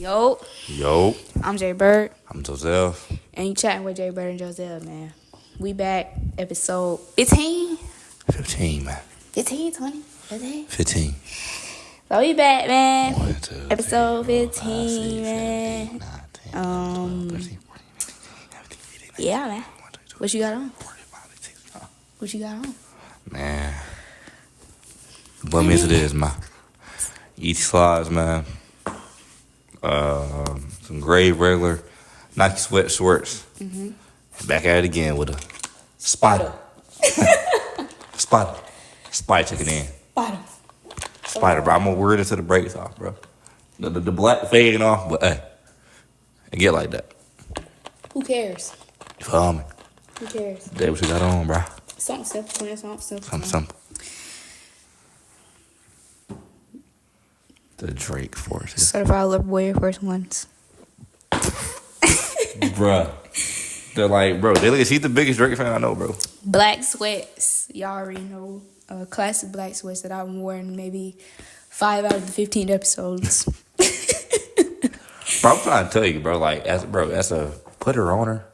Yo. Yo. I'm JayBird. I'm JOE-ZEV. And you chatting with JayBird&Jozevf, man. We back, episode 15? 15, man. 15, 20, 15? 15. So we back, man. 1, 2, episode 3, 15, 4, 5, 6, 7, man. 8, 9, 10, 11, 12, 13, 14, 15, 16, 17, 18, 19, 20, Yeah, man. 21, 22, What you got on? 45, 46. What you got on? Man. What means it is, man. Eat slides, man. Some gray regular Nike sweat shorts. Mm-hmm. Back at it again with a spider. Spider took it in. Spider, bro. I'm gonna wear it until the breaks off, bro. The black fading off, but hey, it get like that. Who cares? You feel me? Who cares? That's what you got on, bro. Something simple, man. Something simple. Something simple. The Drake forces. Certified Lover Boy Air Force Ones. Bruh. They're like, bro, she's the biggest Drake fan I know, bro. Black sweats. Y'all already know. Classic black sweats that I've worn maybe 5 out of the 15 episodes. Bro, I'm trying to tell you, bro, like, that's a put her on her.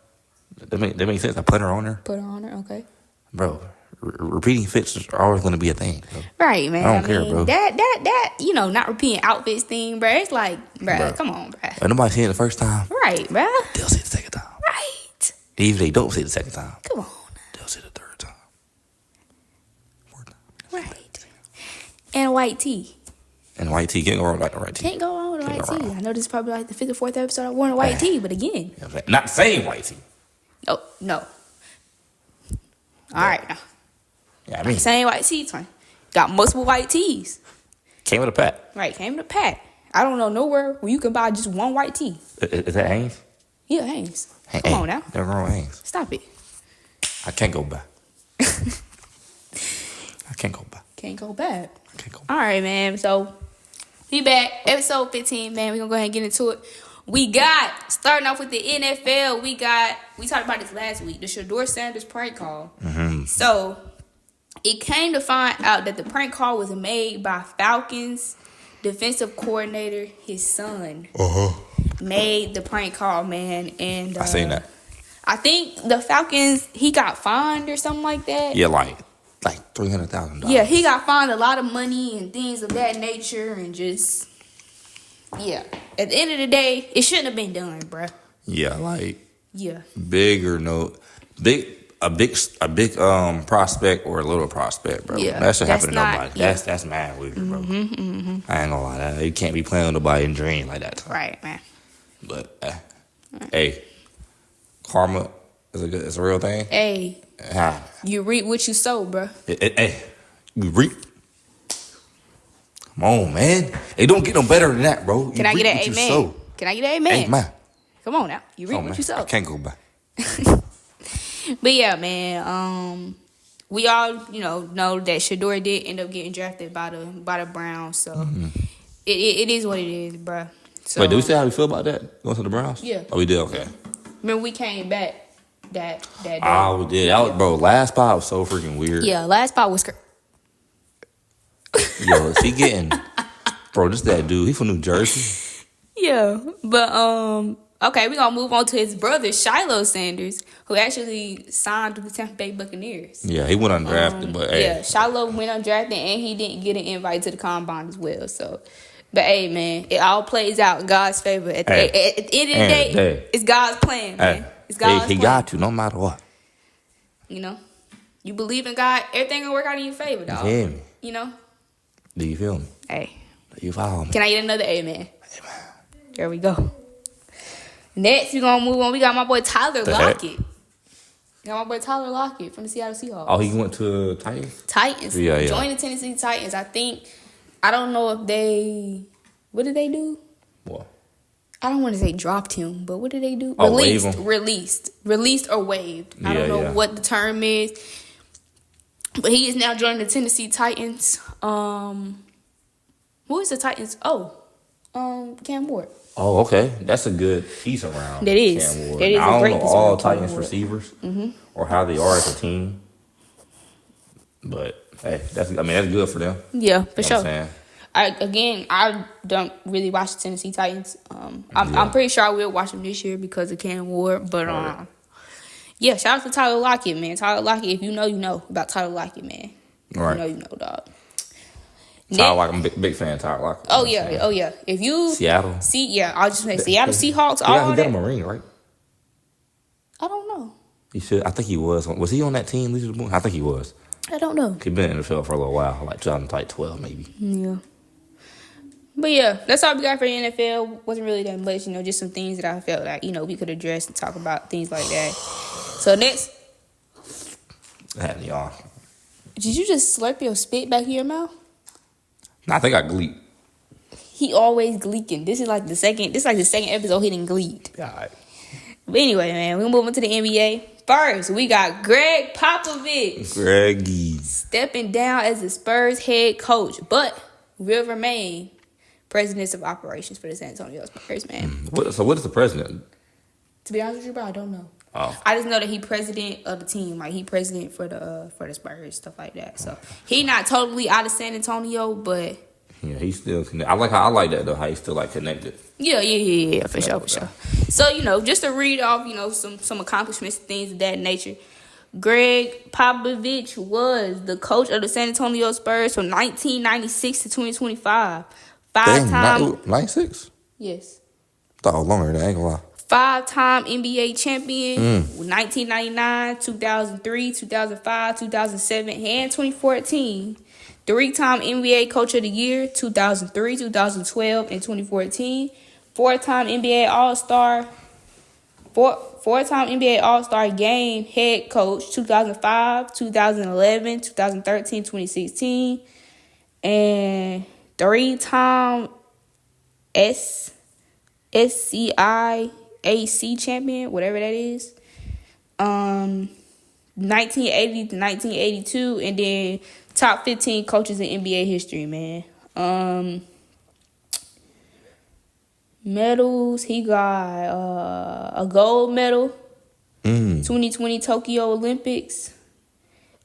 That make sense. I put her on her. Put her on her, okay. Bro, repeating fits are always going to be a thing, bro. Right, man. I don't care, bro. That, not repeating outfits thing, bro. It's like, bro, come on, bro. When nobody see it the first time, right, bro. they'll see it the second time. Right. Even if they don't see it the second time, come on. they'll see it the third time. Fourth time. Right. And a white tee. And white tee, can't go wrong with the white tee. Can't go wrong with a white tee. I know this is probably like the 5th or 4th episode I wore a white tee, but again. Not the same white tee. Oh, no. All right, now. Yeah, I mean. Same white tees, man. Got multiple white tees. Came with a pack. Right, came in a pack. I don't know nowhere where you can buy just one white tee. Is that Hanes? Yeah, Hanes. Come on now. They're wrong Hanes. Stop it. I can't go back. I can't go back. Can't go back. I can't go back. All right, man. So, we back. Episode 15, man. We're going to go ahead and get into it. Starting off with the NFL, we talked about this last week, the Shadeur Sanders prank call. Mm-hmm. So, it came to find out that the prank call was made by Falcons defensive coordinator, his son. Made the prank call, man. And I seen that. I think the Falcons, he got fined or something like that. Yeah, like $300,000. Yeah, he got fined a lot of money and things of that nature, and just, yeah. At the end of the day, it shouldn't have been done, bruh. Yeah, like, yeah, big or no, a big prospect or a little prospect, bro. Yeah, that should happen to nobody. Yeah. That's mad weird, bro. I ain't gonna lie, you can't be playing with nobody and dream like that. right, man. But hey, karma is a real thing. Hey, you reap what you sow, bruh. Hey, you reap. Come on, man. It don't get no better than that, bro. Can I get an amen? Can I get an amen? Amen. Come on now. You reap what you sow. I can't go back. But yeah, man. We all, know that Shadeur did end up getting drafted by the Browns. So it is what it is, bruh. So, wait, did we say how we feel about that? Going to the Browns? Yeah. Oh, we did? Okay. Remember, we came back that day. Oh, we did. Bro, last spot was so freaking weird. Yeah, last spot was... Yo, is he getting... Bro, this that dude. He from New Jersey. Yeah, but, okay, we're going to move on to his brother, Shiloh Sanders, who actually signed with the Tampa Bay Buccaneers. Yeah, he went undrafted, but hey. Yeah, Shiloh went undrafted, and he didn't get an invite to the Combine as well, so... But, hey, man, it all plays out in God's favor. At the end of the day, it's God's plan, man. It's God's plan. He got to, no matter what. You believe in God, everything will work out in your favor, dog. You hear me? Do you feel me? Hey. Do you follow me? Can I get another amen? Amen. There we go. Next, we're going to move on. We got my boy Tyler Lockett. Got my boy Tyler Lockett from the Seattle Seahawks. Oh, he went to Titans? Titans. Yeah. Joined the Tennessee Titans. I don't know if they... What did they do? What? I don't want to say dropped him, but what did they do? Oh, waive him. Released or waived. I don't know what the term is. But he is now joining the Tennessee Titans. Who is the Titans? Cam Ward. Oh, okay. That's a good piece around. That is. Cam Ward. That is I a great don't know piece all around Cam Titans Ward. receivers or how they are as a team. But, hey, that's good for them. Yeah, for sure. I don't really watch the Tennessee Titans. I'm pretty sure I will watch them this year because of Cam Ward. But yeah, shout out to Tyler Lockett, man. Tyler Lockett, if you know about Tyler Lockett, man. Right. You know, dog. Tyler Lockett, I'm a big fan of Tyler Lockett. Oh yeah. If you Seattle, I was just saying Seattle Seahawks. He got a ring, right? I don't know. He should. I think he was. Was he on that team? I think he was. I don't know. He'd been in the NFL for a little while, like 2012 maybe. Yeah. But yeah, that's all we got for the NFL. Wasn't really that much, just some things that I felt like, we could address and talk about, things like that. So next. Y'all. Did you just slurp your spit back in your mouth? Nah, I think I gleeked. He always gleeking. This is like the second episode he didn't gleek. Yeah, all right. But anyway, man, we'll move on to the NBA. First, we got Gregg Popovich. Greggy. Stepping down as the Spurs head coach, but will remain president of operations for the San Antonio Spurs, man. So what is the president? To be honest with you, bro, I don't know. Oh. I just know that he president of the team. Like, he president for the Spurs, stuff like that. So, he not totally out of San Antonio, but... Yeah, he's still connected. I like that, though, how he's still, connected. Yeah, for sure. So, just to read off, some accomplishments, things of that nature. Gregg Popovich was the coach of the San Antonio Spurs from 1996 to 2025. Five-time... 96? Yes. I thought it was longer than that, I ain't gonna lie. 5-time NBA champion, 1999, 2003, 2005, 2007, and 2014. 3-time NBA Coach of the Year, 2003, 2012, and 2014. 4-time NBA All-Star. 4-time NBA All-Star Game Head Coach, 2005, 2011, 2013, 2016. And 3-time SCI AC champion, whatever that is. 1980 to 1982, and then top 15 coaches in NBA history, man. Medals, he got a gold medal, 2020 Tokyo Olympics.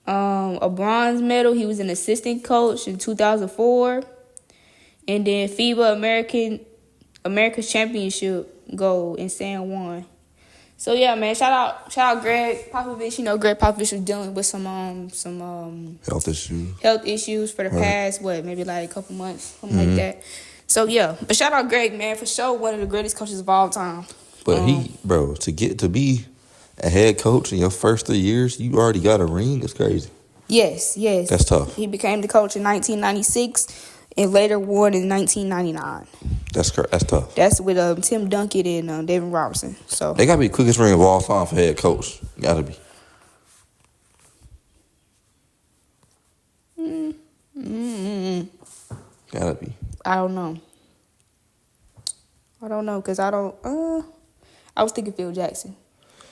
A bronze medal, he was an assistant coach in 2004. And then FIBA America's Championship gold in San Juan. So yeah, man, shout out Gregg Popovich. Gregg Popovich was dealing with some health issues. Health issues for the past maybe like a couple months, something like that. So yeah, but shout out Gregg, man, for sure, one of the greatest coaches of all time. But to be a head coach in your first 3 years, you already got a ring. That's crazy. Yes. That's tough. He became the coach in 1996 and later won in 1999. That's tough. That's with Tim Duncan and David Robertson. So they gotta be the quickest ring of all time for head coach. Gotta be. Gotta be. I don't know because I don't. I was thinking Phil Jackson.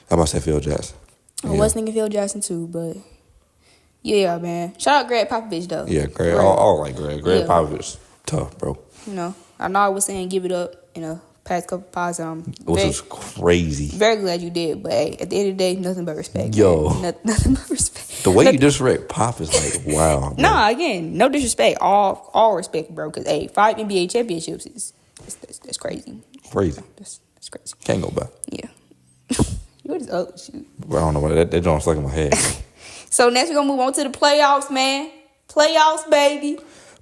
How about say Phil Jackson? I was thinking Phil Jackson too, but yeah, man. Shout out Gregg Popovich though. Yeah, Gregg. All like Gregg. Gregg Popovich, tough, bro. I know I was saying give it up in the past couple pods. Which was crazy. Very glad you did, but hey, at the end of the day, nothing but respect. Yo, nothing but respect. The way you disrespect Pop is like wow. Bro. Nah, again, no disrespect. All respect, bro. Because hey, 5 NBA championships that's crazy. Crazy. That's crazy. Can't go back. Yeah. What is up? Shoot. Bro, I don't know what that joint's stuck in my head. So next we're gonna move on to the playoffs, man. Playoffs, baby.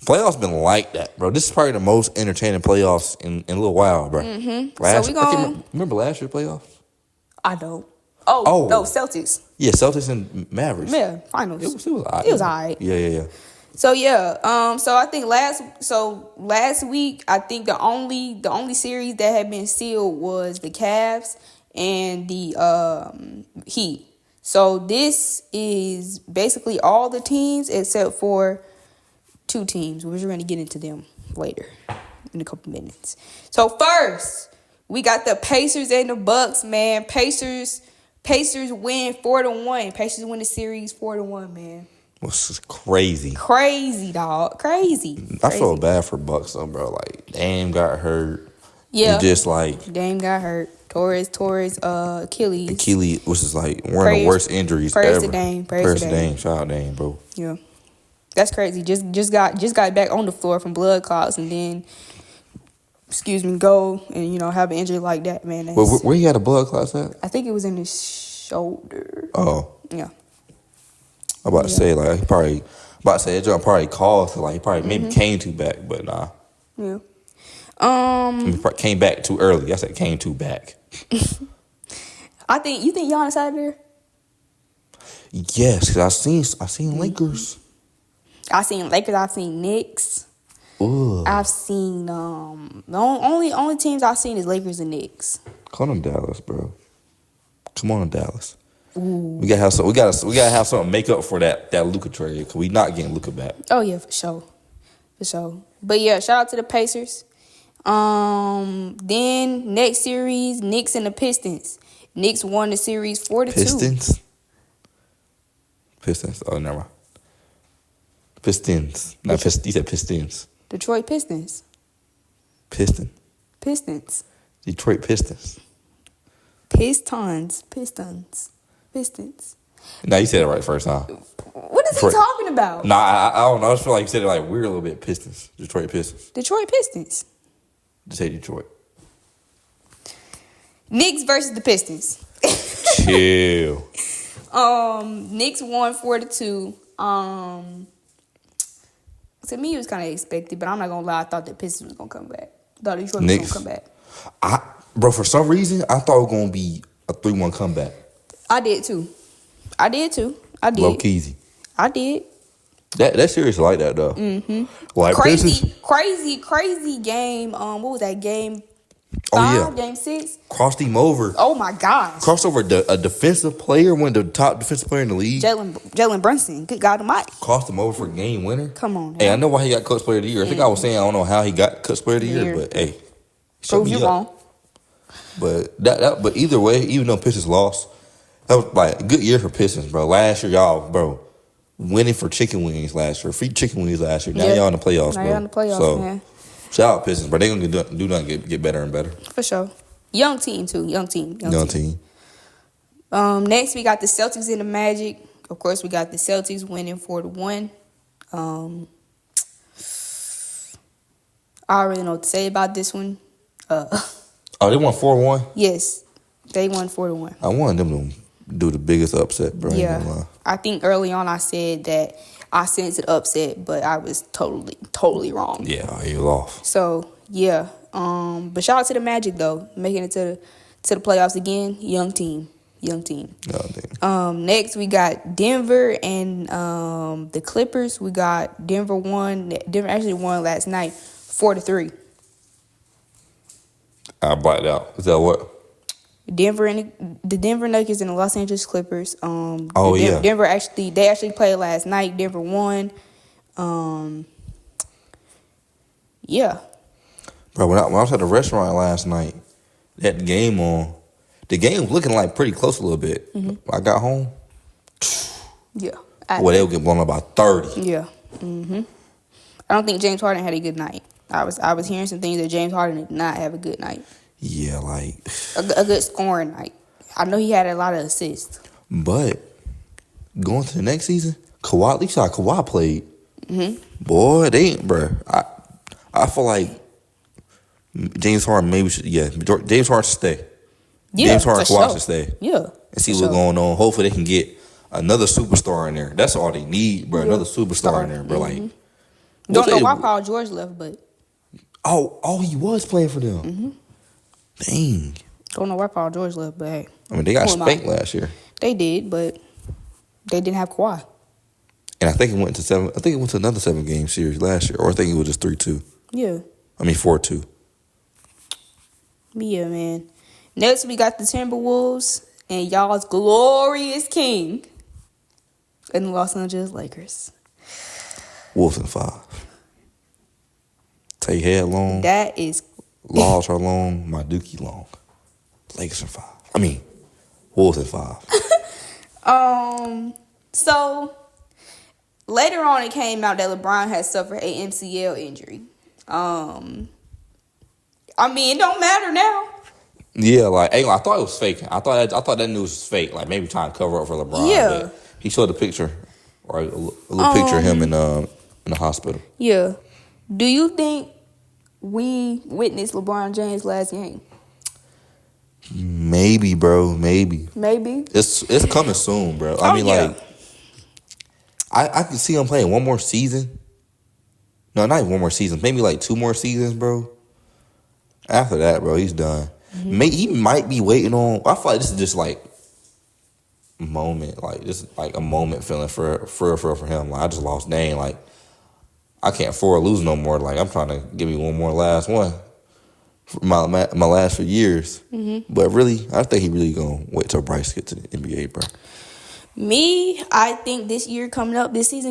Playoffs been like that, bro. This is probably the most entertaining playoffs in a little while, bro. Remember last year's playoffs? I don't. Oh, no, Celtics. Yeah, Celtics and Mavericks. Yeah, finals. It was all right. It was all right. Yeah. So yeah, so I think last week I think the only series that had been sealed was the Cavs and the Heat. So this is basically all the teams except for 2 teams. We're going to get into them later in a couple minutes. So first, we got the Pacers and the Bucks, man. Pacers win 4-1. Pacers win the series 4-1, man. This is crazy. Crazy, dog. Crazy. I feel bad for Bucks though, bro. Like Dame got hurt. Yeah. And just like Dame got hurt. Torres, Achilles. Achilles, which is like one of the worst injuries Prayers ever. to Dame. Prayers to Dame. Shout out Dame, bro. Yeah. That's crazy. Just got back on the floor from blood clots and then, go and have an injury like that, man. Where he had a blood clot at? I think it was in his shoulder. Oh. Yeah. I'm about to say like he probably that joint probably caused like he probably maybe came too back, but nah. Yeah. He came back too early. I said came too back. You think Giannis out of there? Yes, because I seen Lakers. I seen Lakers. I've seen Knicks. Ooh. I've seen the only teams I've seen is Lakers and Knicks. Come on, Dallas, bro. Come on, Dallas. Ooh. We gotta have some. We gotta have something to make up for that Luka trade because we not getting Luka back. Oh yeah, for sure. But yeah, shout out to the Pacers. Then next series, Knicks and the Pistons. Knicks won the series 4-2. Pistons. Oh, never mind. Pistons. No, you said Pistons. Detroit Pistons. Pistons. Detroit Pistons. Pistons. No, you said it right first time. What is he talking about? Nah, I don't know. I just feel like you said it like weird a little bit. Pistons. Detroit Pistons. Just say Detroit. Knicks versus the Pistons. Chill. Knicks won 4-2. To me, it was kind of expected, but I'm not gonna lie. I thought the Pistons was gonna come back. Thought Detroit was gonna come back. Bro, for some reason, I thought it was gonna be a 3-1 comeback. I did too. Low keezy. I did. That series like that though. Mm-hmm. Like crazy game. What was that game? 5, game 6. Crossed him over. Oh my gosh. Crossed over a defensive player, one of the top defensive player in the league. Jalen Brunson. Good God Almighty. Crossed him over for a game winner. Come on. Hey, I know why he got Coach Player of the Year. I think I was saying I don't know how he got Coach Player of the Year, but hey, prove you wrong. But either way, even though Pistons lost, that was like a good year for Pistons, bro. Last year, y'all, bro, winning for chicken wings last year, free chicken wings last year. Now y'all in the playoffs, bro. Now y'all in the playoffs, man. Shout out Pistons, but they gonna do nothing get better and better. For sure. Young team too. Young team. Next we got the Celtics and the Magic. Of course, we got the Celtics winning 4-1. I don't really know what to say about this one. They won 4-1? Yes. They won 4-1. I wanted them to do the biggest upset, bro. Yeah. I think early on I said that I sensed an upset, but I was totally wrong. Yeah, you off. So, yeah. But shout out to the Magic, though. Making it to the playoffs again. Young team. Next, we got Denver and the Clippers. We got Denver actually won last night 4-3. I blacked out. Is that what? The Denver Nuggets and the Los Angeles Clippers. Yeah. Denver actually played last night. Denver won. Yeah. Bro, when I was at the restaurant last night, they had the game on. The game was looking like pretty close a little bit. Mm-hmm. When I got home, yeah. They would get blown up by 30. Yeah. Mm-hmm. I don't think James Harden had a good night. I was hearing some things that James Harden did not have a good night. Yeah, like a good scoring night. I know he had a lot of assists. But going to the next season, Kawhi, at least how Kawhi played. Mm-hmm. Boy, they ain't, bro. I feel like James Harden maybe should. Yeah, James Harden should stay. Yeah, James Harden, Kawhi should stay. Yeah, and see what's going on. Hopefully, they can get another superstar in there. That's all they need, bro. Yeah. Another superstar in there, bro. Mm-hmm. Like, don't know why Paul George left, but he was playing for them. Mm-hmm. Dang. Don't know why Paul George left, but hey. I mean, they got spanked last year. They did, but they didn't have Kawhi. And I think it went to 7. I think it went to another 7-game series last year, or I think it was just 3-2. Yeah. I mean 4-2. Yeah, man. Next, we got the Timberwolves and y'all's glorious king and the Los Angeles Lakers. Wolves in 5. Take head long. That is. Laws are long. My dookie long. Lakers in 5. I mean, Wolves in 5. So later on, it came out that LeBron had suffered a MCL injury. I mean, it don't matter now. Yeah, like I thought it was fake. I thought that news was fake. Like maybe trying to cover up for LeBron. Yeah. But he showed the picture Right, a little picture of him in the hospital. Yeah. Do you think we witnessed LeBron James' last game? Maybe, bro. Maybe. It's coming soon, bro. I mean, like, I can see him playing one more season. No, not even one more season. Maybe like 2 more seasons, bro. After that, bro, he's done. Mm-hmm. He might be waiting on. I feel like this is just like moment, like this is like a moment feeling for him. Like I just lost Dane. Like I can't afford to lose no more. Like I'm trying to give me one more last one. For my last few years. Mm-hmm. But really, I think he really gonna wait till Bryce get to the NBA, bro. Me, I think this season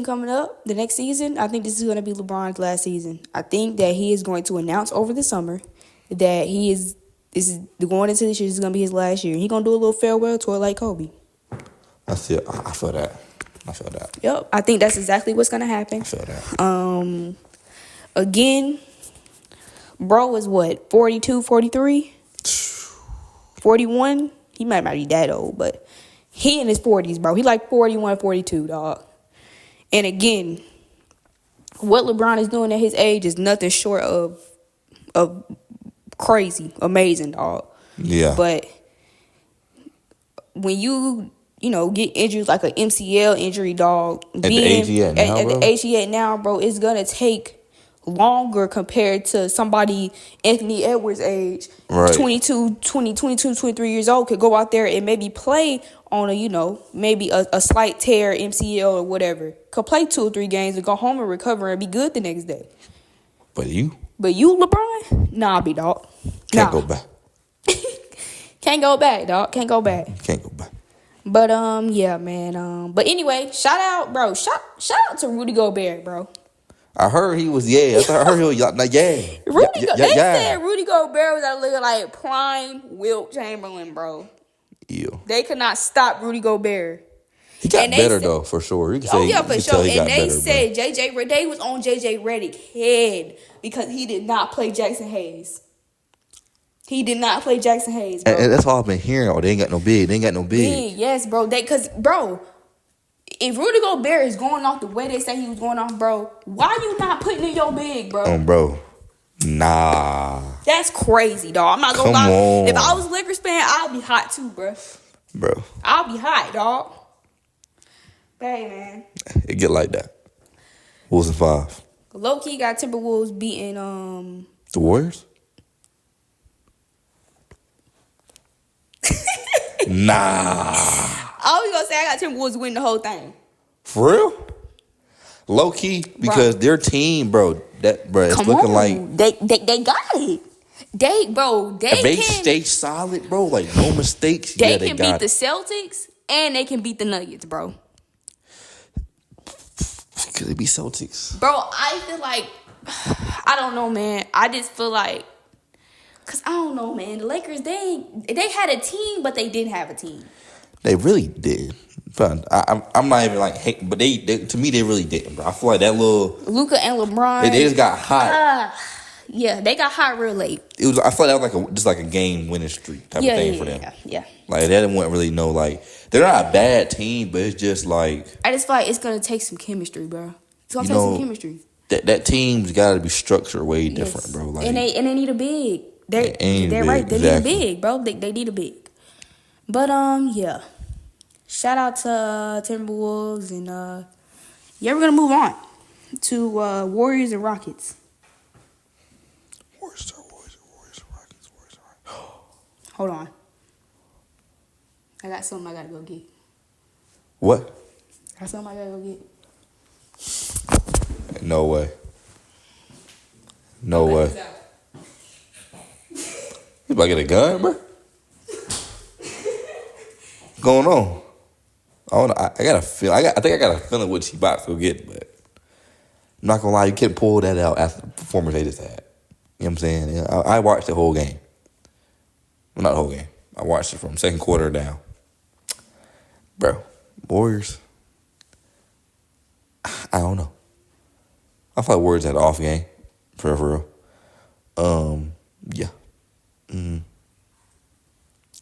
coming up, the next season, I think this is going to be LeBron's last season. I think that he is going to announce over the summer that this is going into this year, this is going to be his last year. He's going to do a little farewell tour like Kobe. That's it. I feel that. Yep, I think that's exactly what's going to happen. I feel that. Again, bro is what, 42, 43? 41? He might not be that old, but he in his 40s, bro. He like 41, 42, dog. And again, what LeBron is doing at his age is nothing short of crazy, amazing, dog. Yeah. But when you get injuries like an MCL injury, dog, at the age he at now, bro, it's going to take longer compared to somebody Anthony Edwards' age. Right. 22, 23 years old could go out there and maybe play on maybe a slight tear, MCL or whatever. Could play 2 or 3 games and go home and recover and be good the next day. But you, LeBron? Nah, dog. Can't go back. Can't go back, dog. Can't go back. But yeah, man. But anyway, shout out to Rudy Gobert, bro. I heard he was I heard he was like They said Rudy Gobert was out looking like prime Wilt Chamberlain, bro. Ew. They could not stop Rudy Gobert. He got better though, for sure. You can say, for sure. And they said bro. they was on JJ Redick's head because he did not play Jackson Hayes. Bro. And that's all I've been hearing. Oh, they ain't got no big. Yes, bro. Bro, if Rudy Gobert is going off the way they say he was going off, bro, why you not putting in your big, bro? Bro. Nah. That's crazy, dog. I'm not gonna lie. On. If I was a Lakers fan, I'd be hot too, bro. I'll be hot, dog. Hey, man. It get like that. Wolves in 5. Low-key got Timberwolves beating the Warriors? Nah. I was gonna say I got Timberwolves winning the whole thing. For real? Low key, because their team, bro, it's looking like they got it. If they stay solid, bro, like no mistakes. They can beat the Celtics and they can beat the Nuggets, bro. Could they be Celtics? Bro, I feel like I don't know, man. I just feel like cause I don't know, man. The Lakers, they had a team, but they didn't have a team. They really did. I'm not even like hate, but they to me they really didn't, bro. I feel like that little Luka and LeBron. They just got hot. Yeah, they got hot real late. I feel like that was just like a game winning streak type of thing for them. Yeah. Like they didn't really know like they're not a bad team, but it's just like I just feel like it's gonna take some chemistry, bro. It's gonna take some chemistry. That team's got to be structured way different, bro. Like and they need a big. They're right. They need a big, bro. They need a big. But yeah. Shout out to Timberwolves and we're gonna move on to Warriors and Rockets. Warriors, Rockets. Hold on. I got something I gotta go get. What? I got something I gotta go get. No way. You about to get a gun, bro? What's going on? I got a feel. I think I got a feeling what she about to go get, but I'm not gonna lie, you can't pull that out after the performance they just had. You know what I'm saying? I watched the whole game. Well, not the whole game. I watched it from second quarter down. Bro, Warriors. I don't know. I feel like Warriors had an off game, for real. Yeah.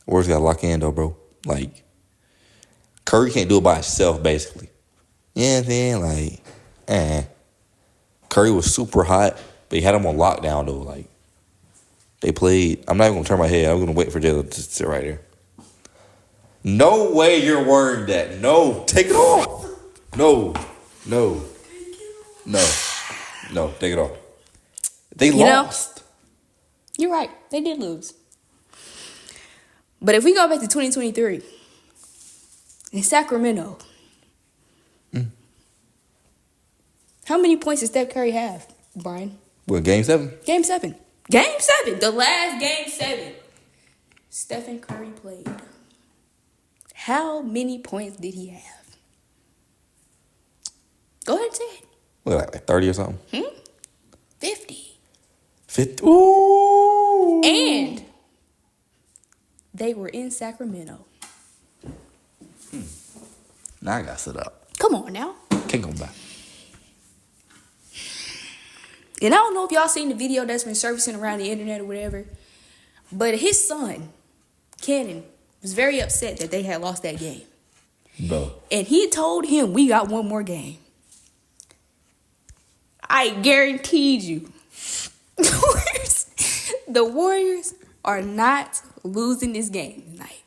Warriors got to lock in though, bro. Like Curry can't do it by himself, basically. You know what I'm saying? Like, Curry was super hot, but he had him on lockdown, though. Like, they played. I'm not even going to turn my head. I'm going to wait for Jalen to sit right there. No way you're wearing that. No. Take it off. No. Take it off. They lost. You're right. They did lose. But if we go back to 2023, in Sacramento, how many points did Steph Curry have, Brian? What, Game 7? Game 7. Game 7. The last Game 7. Stephen Curry played. How many points did he have? Go ahead and say it. What, like 30 or something? 50. 50? Ooh. And they were in Sacramento. Now I got to sit up. Come on now. Can't go back. And I don't know if y'all seen the video that's been surfacing around the internet or whatever, but his son, Cannon, was very upset that they had lost that game. Bro. And he told him, we got one more game. I guaranteed you, the Warriors are not losing this game tonight.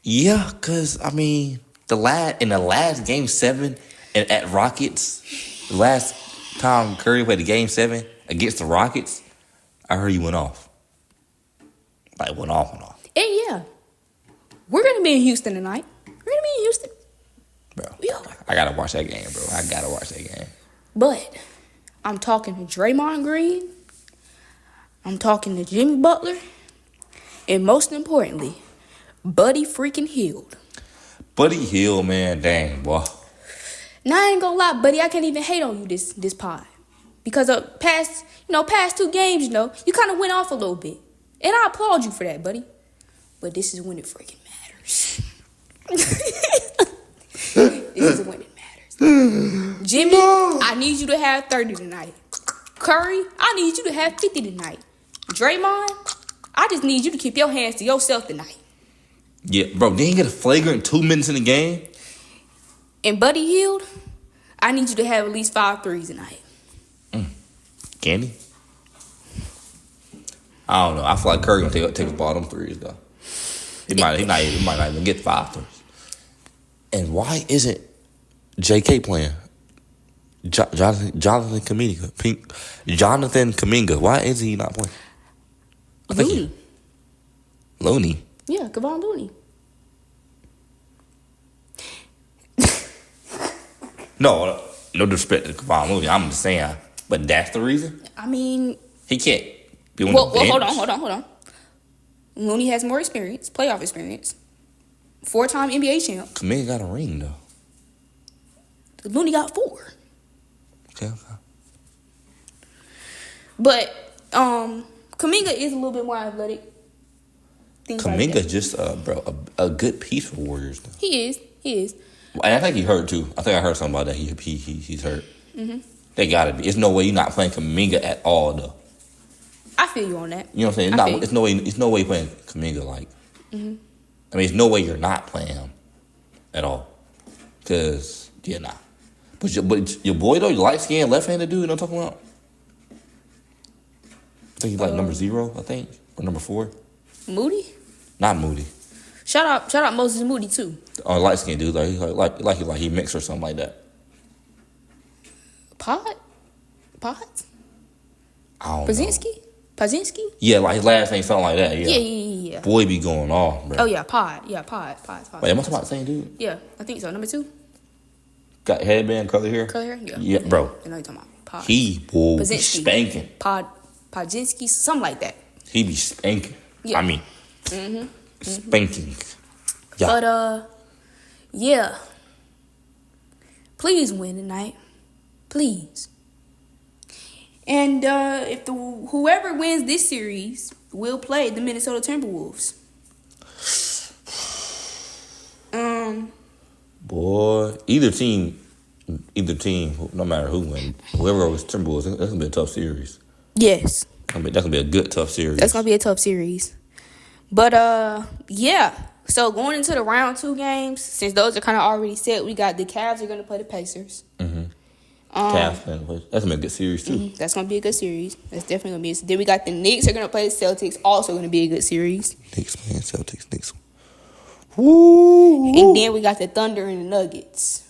Yeah, because, I mean, in the last Game 7 at Rockets, the last time Curry played the Game 7 against the Rockets, I heard he went off. Like, went off. And yeah, we're going to be in Houston tonight. Bro, I got to watch that game, bro. I got to watch that game. But I'm talking to Draymond Green. I'm talking to Jimmy Butler. And most importantly, Buddy freaking Hield. Buddy Hield, man, dang, boy. Now, I ain't gonna lie, Buddy, I can't even hate on you this pod. Because of past 2 games, you kind of went off a little bit. And I applaud you for that, buddy. But this is when it freaking matters. This is when it matters. Jimmy, I need you to have 30 tonight. Curry, I need you to have 50 tonight. Draymond, I just need you to keep your hands to yourself tonight. Yeah, bro, they ain't get a flagrant 2 minutes in the game. And Buddy Hield, I need you to have at least 5 threes tonight. Can he? I don't know. I feel like Curry gonna take a bottom threes though. He might not even get 5 threes. And why isn't JK playing? Jonathan Kuminga. Why is he not playing? Looney. Yeah, Kevon Looney. No disrespect to Kevon Looney. I'm just saying, but that's the reason. I mean, he can't be on well, the bench. hold on. Looney has more experience, playoff experience. 4-time NBA champ. Kuminga got a ring though. Looney got 4. Okay. But Kuminga is a little bit more athletic. Kuminga's like just a good piece for Warriors though. He is. And I think he hurt too. I think I heard something about that. He's hurt. Mm-hmm. They gotta be. It's no way you're not playing Kuminga at all though. I feel you on that. You know what I'm saying? It's no way you're playing Kuminga like. Mm-hmm. I mean, it's no way you're not playing him at all. Cause nah. But your boy though, your light skinned left-handed dude, you know what I'm talking about? I think he's like number 0, I think, or number 4. Moody? Not Moody. Shout out Moses Moody too. Light skinned dude, like he mixed or something like that. Pot? I don't know. Pazinski? Yeah, like his last name, something like that. Yeah. Boy be going off, bro. Oh yeah, Pod. Wait, am I talking about the same dude? Yeah, I think so. Number 2. Got headband, curly hair? Yeah, bro. I know you're talking about Pod. He will be spanking. Podzinski, something like that. He be spanking. Yeah. I mean, spanking. Yeah. But, yeah. Please win tonight. Please. And if whoever wins this series will play the Minnesota Timberwolves. Boy, either team, no matter who wins, whoever goes Timberwolves, that's gonna be a tough series. Yes. That's gonna be a good tough series. That's gonna be a tough series. But yeah. So going into the round 2 games, since those are kind of already set, we got the Cavs are going to play the Pacers. Mm-hmm. Cavs going to play. That's going to be a good series, too. Mm-hmm. That's going to be a good series. That's definitely going to be. Then we got the Knicks are going to play the Celtics. Also going to be a good series. Knicks playing Celtics. Knicks. Woo! And then we got the Thunder and the Nuggets.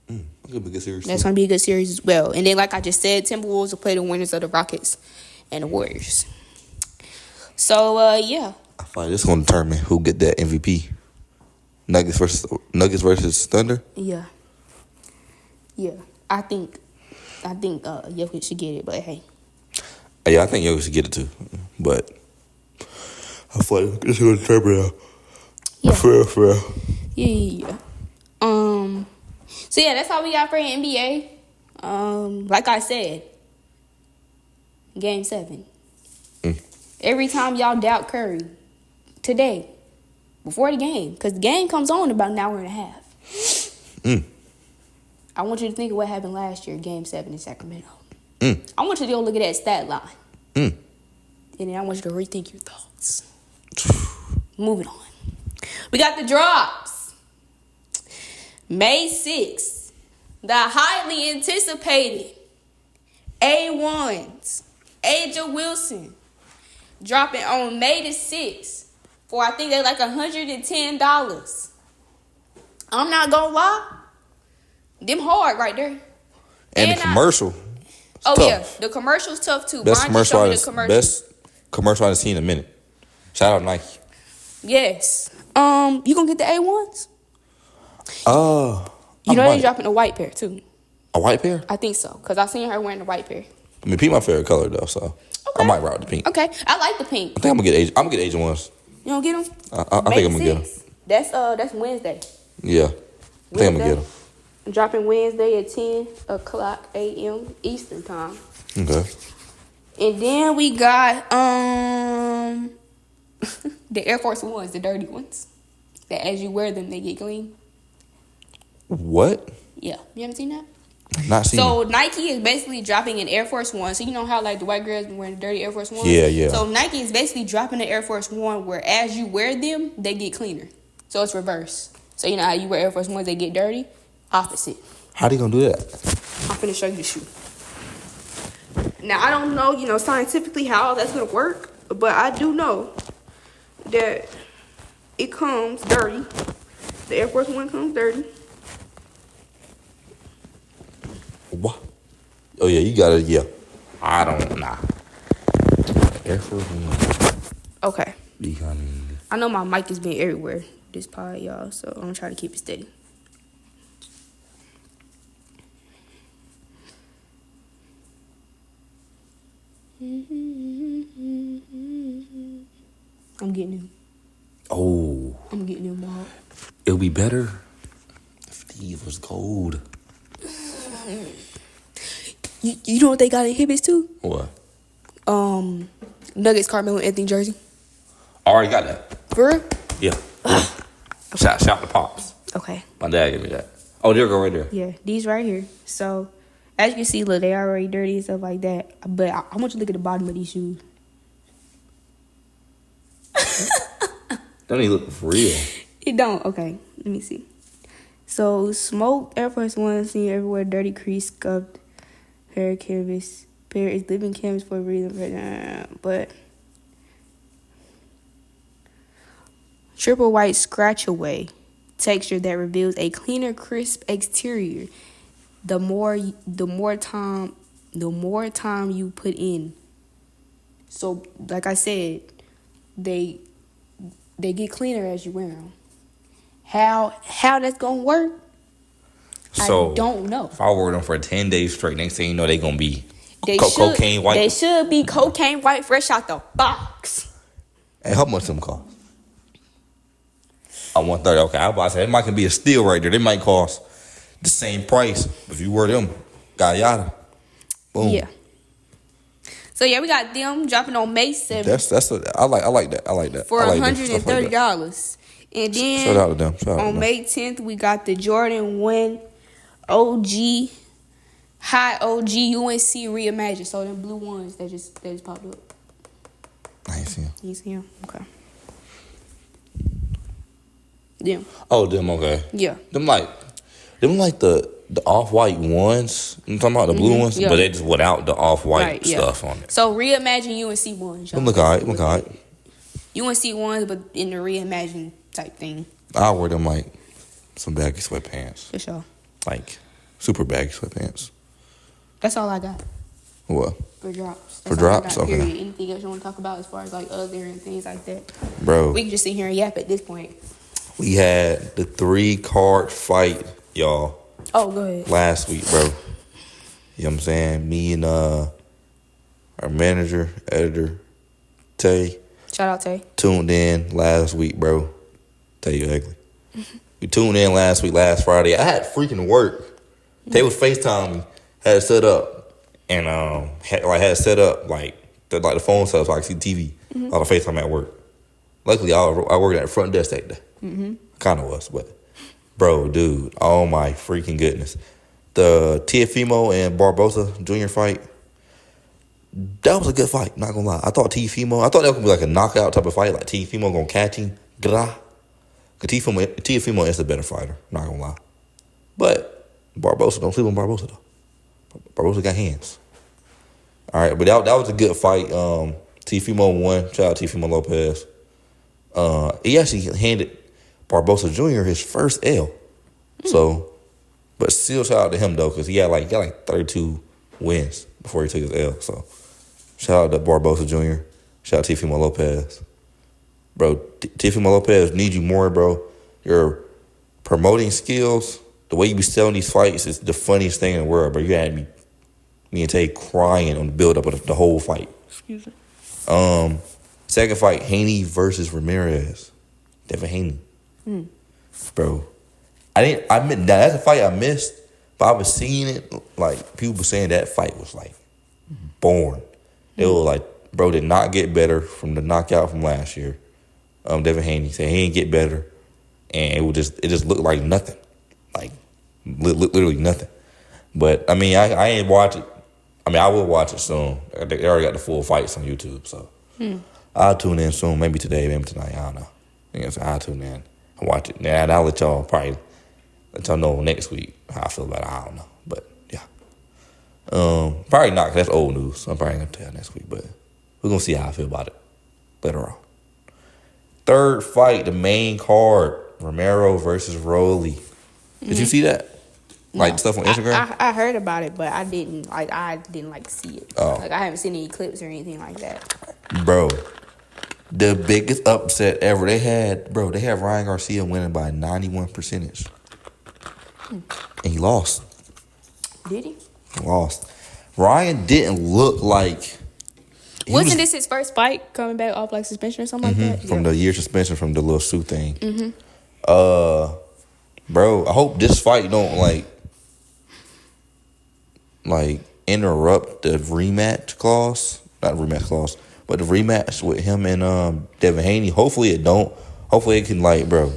That's going to be a good series, That's going to be a good series as well. And then, like I just said, Timberwolves will play the winners of the Rockets and the Warriors. So, yeah. I feel like this is going to determine who get that MVP. Nuggets versus Thunder? Yeah. I think Jokic should get it, but hey. Yeah, I think Jokic should get it too. But I feel like this is going to determine that. Yeah. For real. Yeah. So yeah, that's all we got for the NBA. Like I said, Game 7. Every time y'all doubt Curry, today, before the game, because the game comes on in about an hour and a half. I want you to think of what happened last year, Game 7 in Sacramento. I want you to go look at that stat line. And then I want you to rethink your thoughts. Moving on. We got the drops. May 6th, the highly anticipated A1s, Aja Wilson, dropping on May the 6th for I think they're like $110. I'm not gonna lie, them hard right there. And the commercial. Oh tough. yeah, the commercial's tough too. Best commercial Best commercial I've seen in a minute. Shout out Nike. Yes. You gonna get the A1s? You know they dropping a white pair too. A white pair? I think so, cause I seen her wearing the white pair. I mean, pink my favorite color though, so okay. I might rock the pink. Okay, I like the pink. I think I'm gonna get Asian ones. You don't get them? I think I'm gonna get them. That's Wednesday. Yeah, I think I'm gonna get them. Dropping Wednesday at 10 o'clock a.m. Eastern time. Okay. And then we got the Air Force Ones, the dirty ones. That as you wear them, they get clean. What? Yeah, you haven't seen that? Not seen. So Nike is basically dropping an Air Force One. So you know how like the white girls been wearing the dirty Air Force Ones? Yeah. So Nike is basically dropping the Air Force One where as you wear them, they get cleaner. So it's reverse. So you know how you wear Air Force Ones, they get dirty? Opposite. How they gonna do that? I'm finna show you the shoe. Now I don't know, scientifically how that's gonna work, but I do know that it comes dirty. The Air Force One comes dirty. What? Oh yeah, you gotta. Yeah, I don't. Nah. Air Force One. Okay. I know my mic has been everywhere this pod, y'all, so I'm gonna try to keep it steady. I'm getting him. Oh. I'm getting him, dog. It'll be better if these was gold. You know what they got in Hibbits too? What? Nuggets, Carmelo Anthony jersey. Already got that. For real? Yeah. Shout to Pops. Okay. My dad gave me that. Oh, there go right there. Yeah, these right here. So, as you can see, look, they already dirty and stuff like that. But I want you to look at the bottom of these shoes. Don't even look for real. It don't. Okay, let me see. So, smoked Air Force One seen everywhere. Dirty crease, scuffed hair canvas. Pair is living canvas for a reason. But triple white scratch away texture that reveals a cleaner, crisp exterior. The more time you put in. So, like I said, they get cleaner as you wear them. How that's gonna work? So, I don't know. If I wore them for 10 days straight, next thing you know, they gonna be cocaine white. They should be cocaine white, fresh out the box. Hey, how much them cost? I want 30. Okay, I was about to say it might be a steal right there. They might cost the same price if you wear them. Yada. Boom. Yeah. So yeah, we got them dropping on May 7th. I like that. For $130. And then shout out to them. On May 10th, we got the Jordan 1 OG High OG UNC reimagined. So them blue ones that just popped up. I ain't see him. You see him? Okay. Yeah. Oh, them, okay. Yeah. Them like the off-white ones. I'm talking about the blue ones, but they just without the off-white stuff on it. So reimagine UNC ones. Them look alright. Look alright. UNC ones, but in the reimagine type thing. I wear them like some baggy sweatpants. For sure. Like super baggy sweatpants. That's all I got. What? For drops. For drops? Okay. Period. Anything else you want to talk about as far as like other and things like that? Bro. We can just sit here and yap at this point. We had the 3-card fight, y'all. Oh, go ahead. Last week, bro. You know what I'm saying? Me and our manager, editor, Tay. Shout out, Tay. Tuned in last week, bro. Tell you ugly. We tuned in last week, last Friday. I had freaking work. Tay was FaceTiming me. Had it set up. And had it set up like the phone set up so I could see the TV. All the FaceTime at work. Luckily, I worked at the front desk that day. Kind of was, but bro, dude, oh my freaking goodness. The Teofimo and Barbosa Jr. fight, that was a good fight, not gonna lie. I thought that was gonna be like a knockout type of fight, like Teofimo gonna catch him. Teofimo is the better fighter, not gonna lie. But Barbosa, don't sleep on Barbosa though. Barbosa got hands. All right, but that was a good fight. Teofimo won. Shout out Teofimo Lopez. He actually handed Barbosa Jr. his first L. So, but still shout out to him though, because he had like 32 wins before he took his L. So, shout out to Barbosa Jr. Shout out to Teofimo Lopez. Bro, Teofimo Lopez need you more, bro. Your promoting skills, the way you be selling these fights is the funniest thing in the world, bro. You had me and Tay crying on the build-up of the whole fight. Excuse me. Second fight, Haney versus Ramirez. Devin Haney. Bro, that's a fight I missed, but I was seeing it, like, people were saying that fight was, like, born. They were like, bro, did not get better from the knockout from last year. Devin Haney said he didn't get better, and it just looked like nothing. Like, literally nothing. But, I mean, I ain't watch it. I mean, I will watch it soon. They already got the full fights on YouTube, so. I'll tune in soon, maybe today, maybe tonight, I don't know. I guess I'll tune in and watch it. And I'll let y'all know next week how I feel about it. I don't know, but yeah. Probably not, because that's old news. I'm probably going to tell next week, but we're going to see how I feel about it later on. Third fight, the main card, Romero versus Rolly. Did you see that? Like, stuff on Instagram? I heard about it, but I didn't see it. Oh. Like, I haven't seen any clips or anything like that. Bro, the biggest upset ever. They had Ryan Garcia winning by 91%. And he lost. Did he? Lost. Ryan didn't look like... Wasn't this his first fight coming back off like suspension or something like that? From the year suspension from the little Sue thing. Bro, I hope this fight don't like interrupt the rematch clause. Not rematch clause, but the rematch with him and Devin Haney. Hopefully it don't. Hopefully it can, like, bro.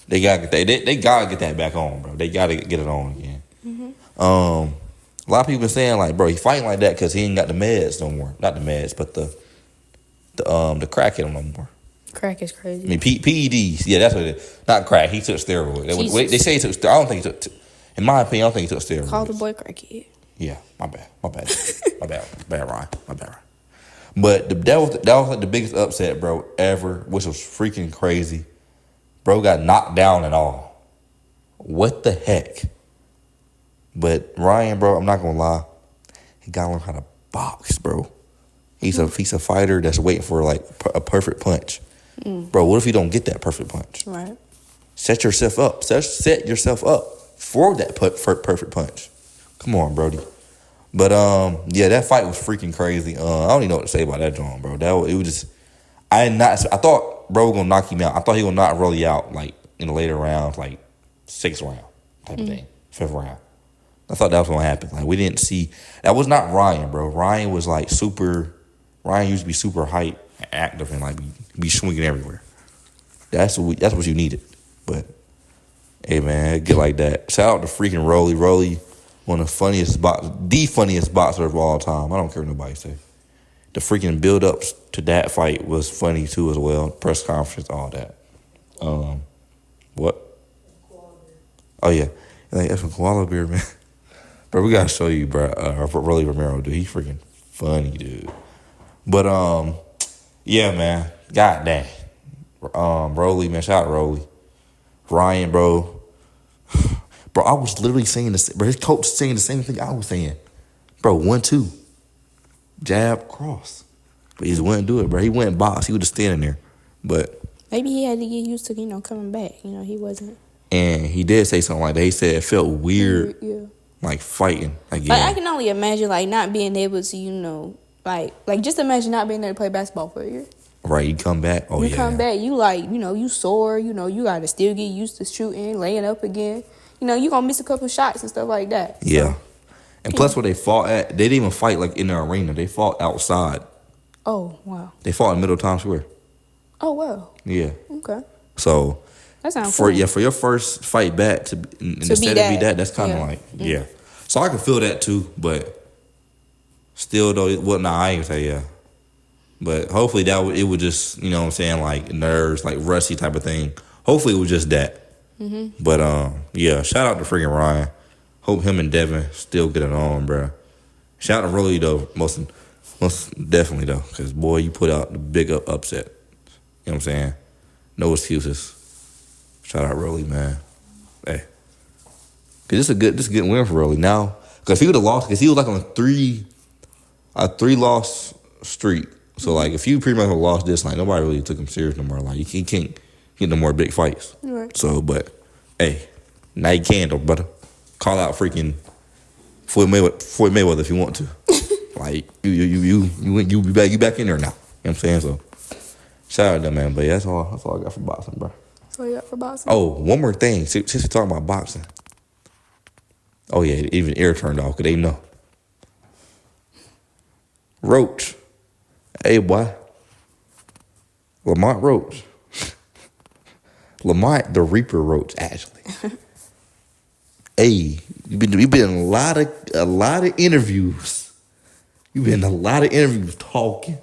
They gotta get that back on, bro. They gotta get it on again. A lot of people been saying, like, bro, he fighting like that because he ain't got the meds no more. Not the meds, but the crack in him no more. Crack is crazy. I mean, PEDs. Yeah, that's what it is. Not crack. He took steroids. They say he took steroids. I don't think he took. In my opinion, I don't think he took steroids. Call the boy crackhead. Yeah, my bad, Ryan. But that was like the biggest upset, bro, ever, which was freaking crazy. Bro got knocked down and all. What the heck? But Ryan, bro, I'm not gonna lie, he gotta learn how to box, bro. He's a fighter that's waiting for like a perfect punch. Bro, what if you don't get that perfect punch? Right. Set yourself up. Set yourself up for that perfect punch. Come on, Brody. But yeah, that fight was freaking crazy. I don't even know what to say about that, John, bro. It was just, I thought bro was gonna knock him out. I thought he would knock Rolly out like in the later rounds, like 6th round type of thing, 5th round. I thought that was gonna happen. Like, we didn't see, that was not Ryan, bro. Ryan was like Ryan used to be super hype and active and like be swinging everywhere. That's what you needed. But hey, man, get like that. Shout out to freaking Rolly. Rolly, one of the funniest boxer of all time. I don't care what nobody say. The freaking build-ups to that fight was funny too as well. Press conference, all that. Boy, Oh yeah, like that's from koala beer, man. Bro, we gotta show you, bro. Rolly Romero, dude. He's freaking funny, dude. But yeah, man. God dang. Rolly, man. Shout out Rolly. Ryan, bro. Bro, I was literally saying this. Bro, his coach saying the same thing I was saying. Bro, 1-2. Jab, cross. But he just wouldn't do it, bro. He wouldn't box. He was just standing there. But maybe he had to get used to, coming back. He wasn't. And he did say something like that. He said it felt weird, yeah. Like fighting again. Like, I can only imagine, like, not being able to, like just imagine not being able to play basketball for a year. Right, you come back. Oh, you come back, you like, you sore. You got to still get used to shooting, laying up again. You going to miss a couple shots and stuff like that. Yeah. So, and plus, where they fought at, they didn't even fight, like, in the arena. They fought outside. Oh, wow. They fought in Middle Times Square. Oh, wow. Yeah. Okay. So, that sounds cool. For your first fight back, instead of be that, that's kind of like, yeah. So, I can feel that, too. But still, though, I ain't gonna say yeah. But hopefully, it would just, what I'm saying, like, nerves, like, rusty type of thing. Hopefully, it was just that. Mm-hmm. But, yeah, shout out to freaking Ryan. Hope him and Devin still get it on, bro. Shout out to Rolly, though, most definitely, though. Because, boy, you put out the big upset. You know what I'm saying? No excuses. Shout out Rolly, man. Hey. Because this is a good win for Rolly. Now, because he would have lost, because he was like on a 3-loss streak. So, like, if you pretty much lost this, like, nobody really took him serious no more. Like, he can't get no more big fights. Right. So, but, hey, now you can, though, brother. Call out freaking Floyd Mayweather if you want to. Like, you back in there now. You know what I'm saying? So, shout out to them, man. But yeah, that's all I got for boxing, bro. That's all you got for boxing? Oh, one more thing. Since we're talking about boxing. Oh, yeah, even air turned off because they know. Roach. Hey, boy. Lamont Roach. Lamont the Reaper Roach, actually. Hey, you've been in a lot of interviews. You've been in a lot of interviews talking.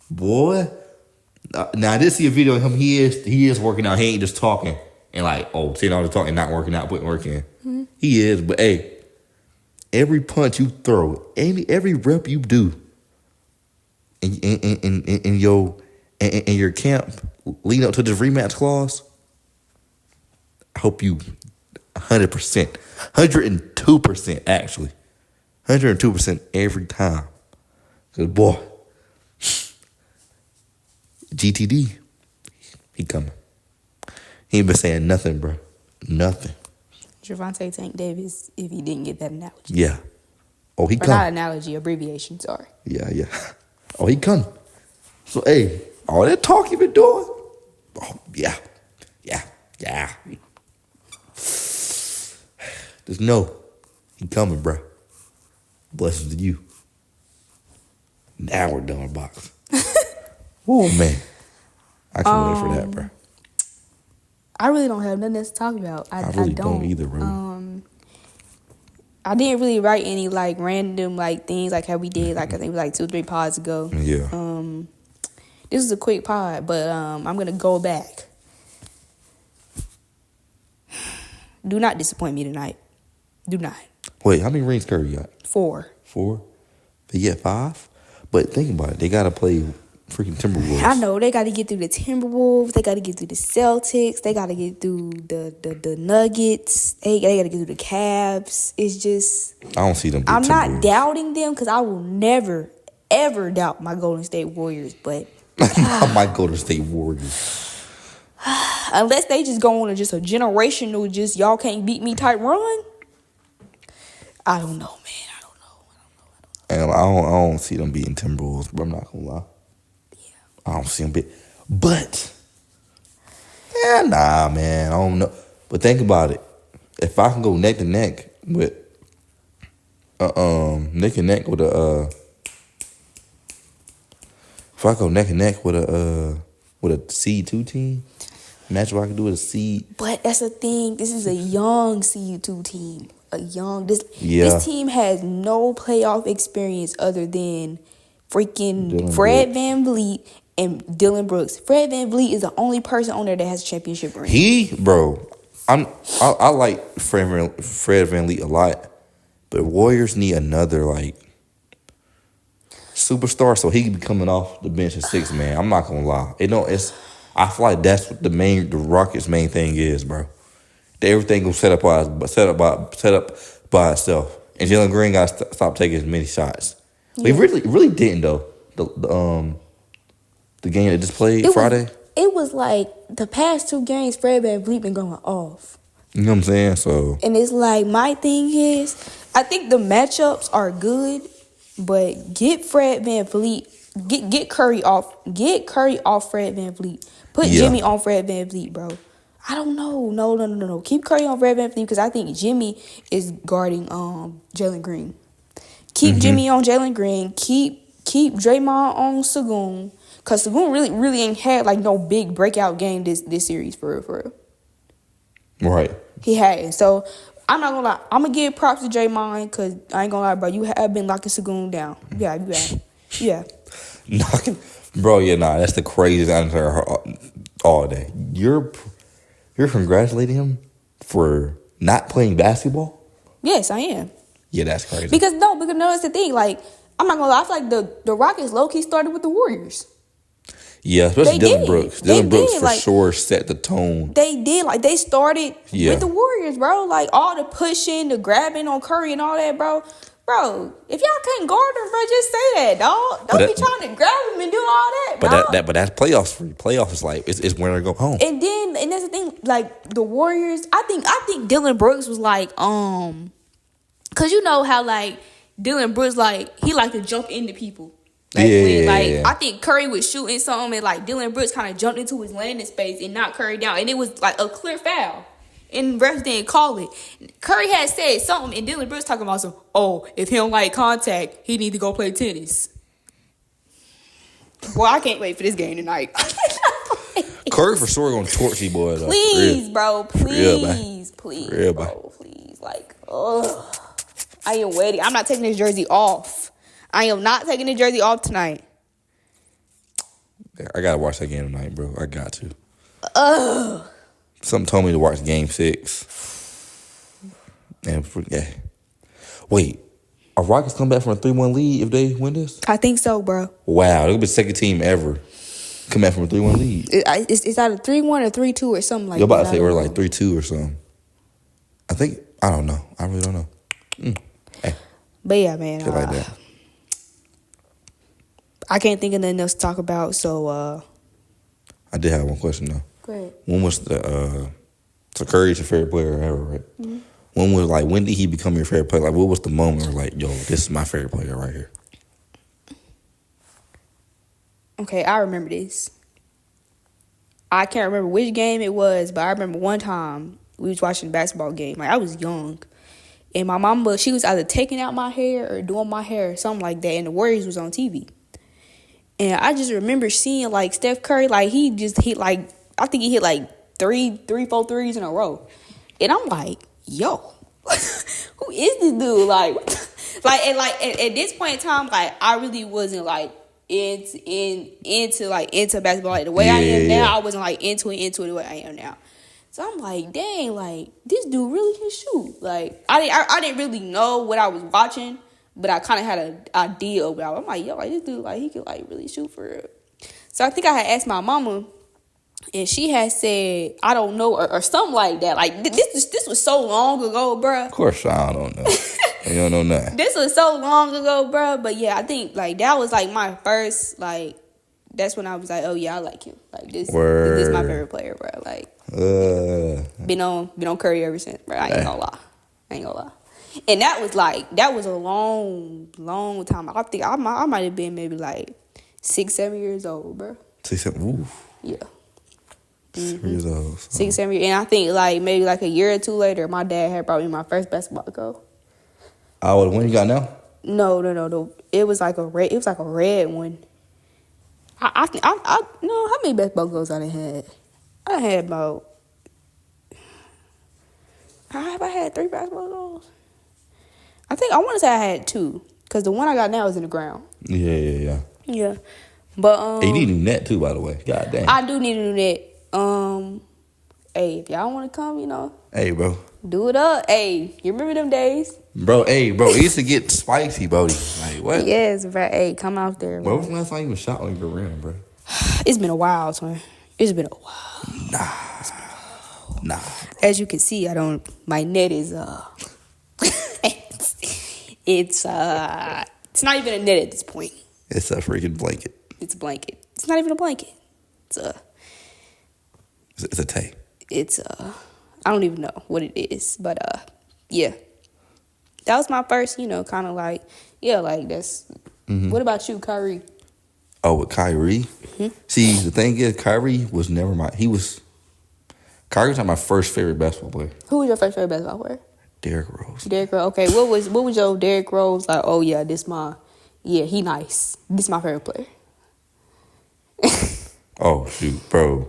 Boy. Now, I did see a video of him. He is working out. He ain't just talking and like, sitting all the talking, not working out, putting work in. Mm-hmm. He is, but hey, every punch you throw, every rep you do, in your camp leading up to this rematch clause, I hope you 100%, 102% actually, 102% every time. Cause boy, GTD, he coming. He ain't been saying nothing, bro. Nothing. Gervonta Tank Davis, if he didn't get that analogy. Yeah. Oh, he come. Not analogy, abbreviation, sorry. Yeah. Oh, he come. So, hey, all that talk you been doing? Oh, yeah. Just know, he coming, bro. Blessings to you. Now we're done with boxing. Oh, man. I can't wait for that, bro. I really don't have nothing else to talk about. I really don't either, bro. I didn't really write any, like, random, like, things like how we did, like, I think, like, 2 or 3 pods ago. Yeah. This is a quick pod, but I'm going to go back. Do not disappoint me tonight. Do not. Wait, how many rings Curry got? 4. 4? They get 5? But think about it. They got to play freaking Timberwolves. I know. They got to get through the Timberwolves. They got to get through the Celtics. They got to get through the Nuggets. They got to get through the Cavs. It's just... I don't see them. I'm not doubting them because I will never, ever doubt my Golden State Warriors, but... My Golden State Warriors. Unless they just go on a generational, just y'all can't beat me type run. I don't know, man. I don't know. And I don't see them beating Timberwolves, but I'm not gonna lie. Yeah. I don't see them beat. But nah, man. I don't know. But think about it. If I can go neck to neck with neck and neck with a if I go neck and neck with a C2 team, imagine what I can do with a C. But that's the thing. This is a young C2 team. This team has no playoff experience other than freaking Fred VanVleet and Dylan Brooks. Fred VanVleet is the only person on there that has a championship ring. I like Fred VanVleet a lot, but Warriors need another like superstar so he can be coming off the bench at 6 man. I'm not gonna lie. I feel like that's what the Rockets' main thing is, bro. Everything gonna set up by itself. And Jalen Green got to stop taking as many shots. Yeah. He really didn't though. The game that just played Friday. It was like the past 2 games, Fred VanVleet been going off. You know what I'm saying? So, and it's like my thing is, I think the matchups are good, but get Fred VanVleet, get Curry off Fred VanVleet. Put Jimmy on Fred VanVleet, bro. I don't know. No. Keep Curry on Fred VanVleet because I think Jimmy is guarding Jalen Green. Keep Jimmy on Jalen Green. Keep Draymond on Sagoon. Because Sagoon really ain't had like no big breakout game this series for real. Right. He hadn't. So I'm not gonna lie. I'm gonna give props to Draymond because I ain't gonna lie, bro. You have been locking Sagoon down. Yeah. Knocking, bro. Yeah, nah. That's the craziest answer all day. You're congratulating him for not playing basketball? Yes, I am. Yeah, that's crazy. Because that's the thing. Like, I'm not gonna lie. I feel like the Rockets low-key started with the Warriors. Yeah, especially Dylan Brooks. Dylan Brooks for sure set the tone. They did. Like, they started with the Warriors, bro. Like, all the pushing, the grabbing on Curry and all that, bro. Bro, if y'all can't guard him, bro, just say that, dog. Don't be trying to grab him and do all that, bro. But that's playoffs for you. Playoffs is like, it's when they go home. And that's the thing, like, the Warriors, I think Dylan Brooks was like, because you know how, like, Dylan Brooks, like, he like to jump into people. Like, I think Curry was shooting something and, like, Dylan Brooks kind of jumped into his landing space and knocked Curry down. And it was, like, a clear foul. And refs didn't call it. Curry had said something, and Dylan Brooks talking about if he don't like contact, he need to go play tennis. Boy, I can't wait for this game tonight. Curry for sure gonna torch you, boy. Though. Please, bro. Please, bro. Please. Like, I am waiting. I'm not taking this jersey off. I am not taking the jersey off tonight. I gotta watch that game tonight, bro. I got to. Something told me to watch Game 6. And wait, are Rockets come back from a 3-1 lead if they win this? I think so, bro. Wow, they'll be the second team ever come back from a 3-1 lead. It's either 3-1 or 3-2 or something like that. You're about to say we're like 3-2 or something. I don't know. I really don't know. Hey. But yeah, man. Shit like that. I can't think of nothing else to talk about, so. I did have one question though. Go ahead. When was so Curry's your favorite player ever, right? Mm-hmm. When did he become your favorite player? Like, what was the moment where, like, yo, this is my favorite player right here? Okay, I remember this. I can't remember which game it was, but I remember one time we was watching a basketball game. Like, I was young. And my mama, she was either taking out my hair or doing my hair or something like that. And the Warriors was on TV. And I just remember seeing, like, Steph Curry, like, he just hit, like, I think he hit, like, 4 threes in a row. And I'm like, yo, who is this dude? Like, at this point in time, like, I really wasn't, like, into basketball. Like, the way I am now, I wasn't, like, into it the way I am now. So I'm like, dang, like, this dude really can shoot. Like, I didn't really know what I was watching, but I kind of had an idea of it. I'm like, yo, like, this dude, like, he could, like, really shoot for real. So I think I had asked my mama, and she had said, I don't know, or something like that. Like, this was so long ago, bruh. Of course, I don't know. You don't know nothing. This was so long ago, bruh. But, yeah, I think, like, that was, like, my first, like, that's when I was like, oh, yeah, I like him. Like, this is my favorite player, bro. Like, been on Curry ever since, bro. I ain't gonna lie. And that was a long, long time. I think I might have been maybe, like, 6-7 years old, bro. 6-7, ooh. Yeah. 6 years old. So. 6-7 years. And I think, like, maybe, like, a year or two later, my dad had brought me my first basketball goal. Oh, the one you got now? No. It was like a red one. I know how many basketball goals I done had. I had about. Have I had 3 basketball goals? I want to say I had 2, because the one I got now is in the ground. Yeah. Yeah, but hey, you need a new net too, by the way. God damn. I do need a new net. Hey, if y'all want to come, Hey, bro. do it up. Hey, you remember them days? Bro, it used to get spicy, Bodie. Like, what? Yes, bro. Hey, come out there, Bro, when was the last time you was shot on your rim, bro? It's been a while, twin. It's been a while. Nah. As you can see, my net is, it's not even a net at this point. It's a freaking blanket. It's a blanket. It's not even a blanket. It's a tay. It's I don't even know what it is, but yeah. That was my first, kind of like, yeah, like that's. Mm-hmm. What about you, Kyrie? Oh, with Kyrie? Mm-hmm. See, the thing is, Kyrie was never Kyrie was not my first favorite basketball player. Who was your first favorite basketball player? Derrick Rose. Derrick Rose. Okay, what was your Derrick Rose like? Oh yeah, he nice. This my favorite player. Oh shoot, bro!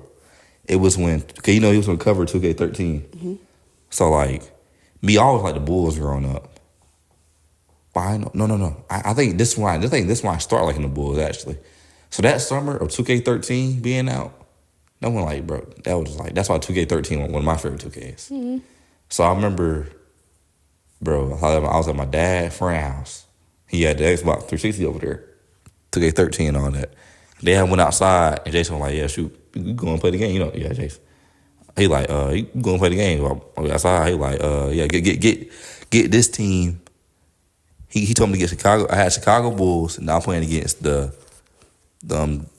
It was when he was on the cover of 2K13. Mm-hmm. So like, me always like the Bulls growing up. But I know, no. I think this one I start liking the Bulls actually. So that summer of 2K13 being out, that one like, bro, that's why 2K13 was one of my favorite 2Ks. Mm-hmm. So I remember, bro, I was at my dad's friend's house. He had the Xbox 360 over there, 2K13 and all that. Then I went outside and Jason was like, yeah, shoot, you go and play the game, yeah, Jason. He like, you go and play the game. Outside, he like, yeah, get this team. He told me to get Chicago. I had Chicago Bulls, and now I'm playing against the